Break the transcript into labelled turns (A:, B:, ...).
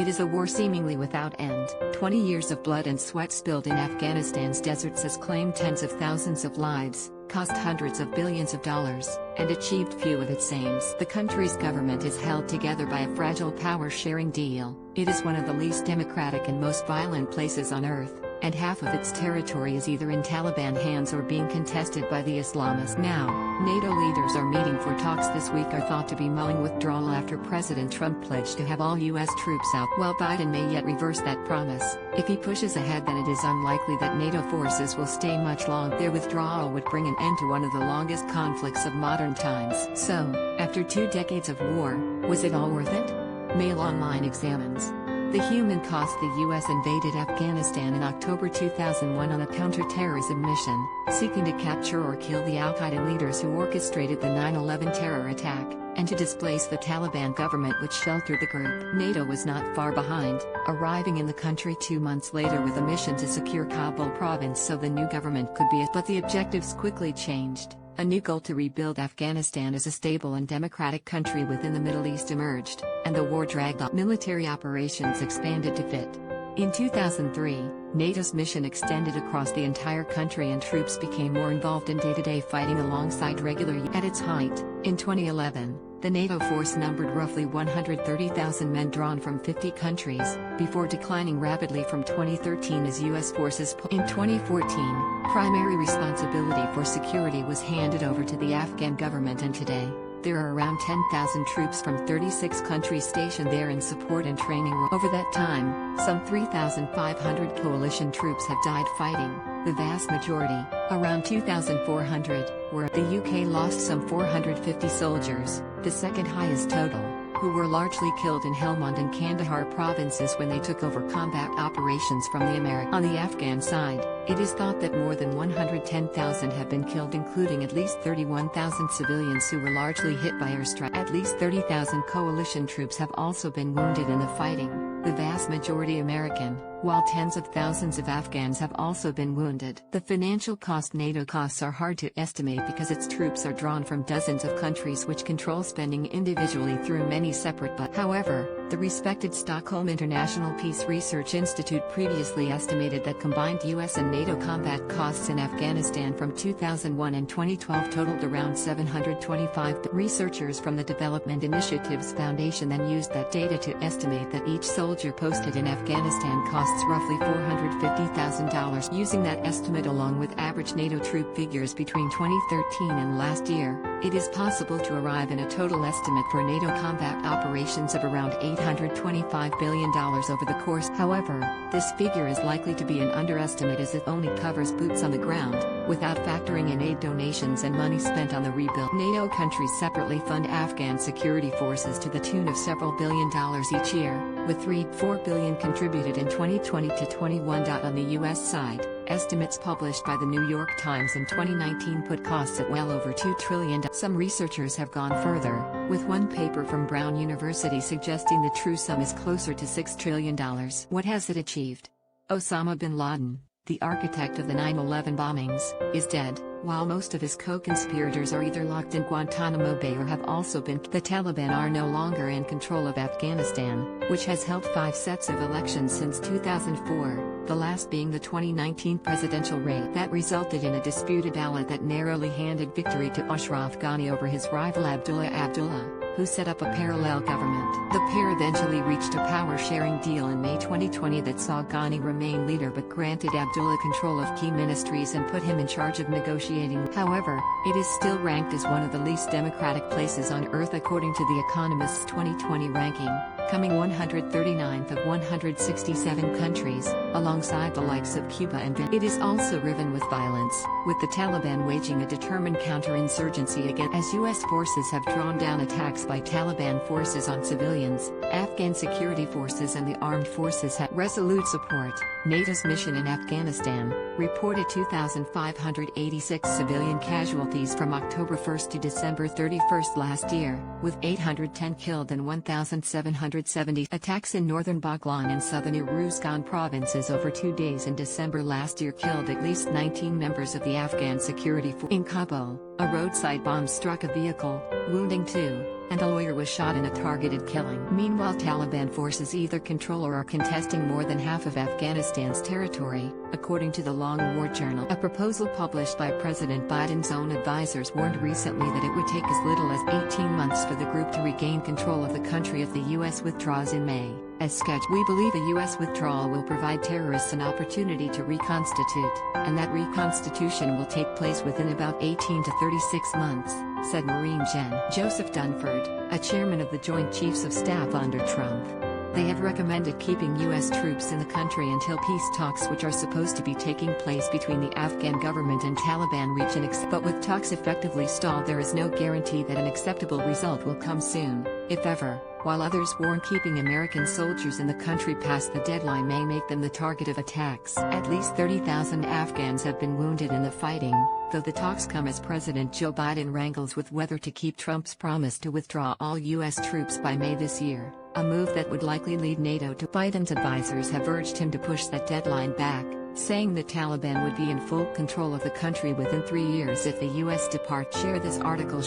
A: It is a war seemingly without end. 20 years of blood and sweat spilled in Afghanistan's deserts has claimed tens of thousands of lives, cost hundreds of billions of dollars, and achieved few of its aims. The country's government is held together by a fragile power-sharing deal. It is one of the least democratic and most violent places on earth, and half of its territory is either in Taliban hands or being contested by the Islamists. Now, NATO leaders are meeting for talks this week are thought to be mulling withdrawal after President Trump pledged to have all U.S. troops out. While Biden may yet reverse that promise, if he pushes ahead then it is unlikely that NATO forces will stay much longer. Their withdrawal would bring an end to one of the longest conflicts of modern times. So, after 2 decades of war, was it all worth it? MailOnline examines the human cost. The U.S. invaded Afghanistan in October 2001 on a counter-terrorism mission, seeking to capture or kill the al-Qaeda leaders who orchestrated the 9/11 terror attack, and to displace the Taliban government which sheltered the group. NATO was not far behind, arriving in the country 2 months later with a mission to secure Kabul province so the new government could be. But the objectives quickly changed. A new goal to rebuild Afghanistan as a stable and democratic country within the Middle East emerged, and the war dragged on. Military operations expanded to fit. In 2003, NATO's mission extended across the entire country and troops became more involved in day-to-day fighting alongside regular. At its height, in 2011, the NATO force numbered roughly 130,000 men drawn from 50 countries, before declining rapidly from 2013 as U.S. forces pulled. In 2014, primary responsibility for security was handed over to the Afghan government, and today, there are around 10,000 troops from 36 countries stationed there in support and training. Over that time, some 3,500 coalition troops have died fighting. The vast majority, around 2,400, were. The UK lost some 450 soldiers, the second highest total, who were largely killed in Helmand and Kandahar provinces when they took over combat operations from the Americans. On the Afghan side, it is thought that more than 110,000 have been killed, including at least 31,000 civilians who were largely hit by airstrikes. At least 30,000 coalition troops have also been wounded in the fighting, the vast majority American, while tens of thousands of Afghans have also been wounded. The financial cost. NATO costs are hard to estimate because its troops are drawn from dozens of countries which control spending individually through many separate budgets. However, the respected Stockholm International Peace Research Institute previously estimated that combined U.S. and NATO combat costs in Afghanistan from 2001 and 2012 totaled around $725 billion. Researchers from the Development Initiatives Foundation then used that data to estimate that each soldier posted in Afghanistan costs roughly $450,000. Using that estimate along with average NATO troop figures between 2013 and last year, it is possible to arrive in a total estimate for NATO combat operations of around $825 billion over the course. However, this figure is likely to be an underestimate as it only covers boots on the ground, without factoring in aid donations and money spent on the rebuild. NATO countries separately fund Afghan security forces to the tune of several $billion each year, with $3-4 billion contributed in 2020 to 21. On the U.S. side, estimates published by the New York Times in 2019 put costs at well over $2 trillion. Some researchers have gone further, with one paper from Brown University suggesting the true sum is closer to $6 trillion. What has it achieved? Osama bin Laden, the architect of the 9/11 bombings, is dead, while most of his co-conspirators are either locked in Guantanamo Bay or have also been. The Taliban are no longer in control of Afghanistan, which has held 5 sets of elections since 2004, the last being the 2019 presidential raid that resulted in a disputed ballot that narrowly handed victory to Ashraf Ghani over his rival Abdullah, who set up a parallel government. The pair eventually reached a power-sharing deal in May 2020 that saw Ghani remain leader but granted Abdullah control of key ministries and put him in charge of negotiating. However, it is still ranked as one of the least democratic places on earth according to The Economist's 2020 ranking, coming 139th of 167 countries, alongside the likes of Cuba and Venezuela. It is also riven with violence, with the Taliban waging a determined counterinsurgency against. As U.S. forces have drawn down attacks by Taliban forces on civilians, Afghan security forces and the armed forces have resolute support. NATO's mission in Afghanistan reported 2,586 civilian casualties from October 1 to December 31 last year, with 810 killed and 1,770 attacks in northern Baghlan and southern Uruzgan provinces over 2 days in December last year killed at least 19 members of the Afghan security force. In Kabul, a roadside bomb struck a vehicle, wounding 2, and a lawyer was shot in a targeted killing. Meanwhile, Taliban forces either control or are contesting more than half of Afghanistan's territory, according to the Long War Journal. A proposal published by President Biden's own advisors warned recently that it would take as little as 18 months for the group to regain control of the country if the U.S. withdraws in May. As sketched, we believe a U.S. withdrawal will provide terrorists an opportunity to reconstitute, and that reconstitution will take place within about 18 to 36 months, said Marine Gen. Joseph Dunford, a chairman of the Joint Chiefs of Staff under Trump. They have recommended keeping U.S. troops in the country until peace talks, which are supposed to be taking place between the Afghan government and Taliban, reach an but with talks effectively stalled, there is no guarantee that an acceptable result will come soon, if ever. While others warn keeping American soldiers in the country past the deadline may make them the target of attacks. At least 30,000 Afghans have been wounded in the fighting, though the talks come as President Joe Biden wrangles with whether to keep Trump's promise to withdraw all U.S. troops by May this year, a move that would likely lead NATO to. Biden's advisors have urged him to push that deadline back, saying the Taliban would be in full control of the country within 3 years if the U.S. depart. Share this article.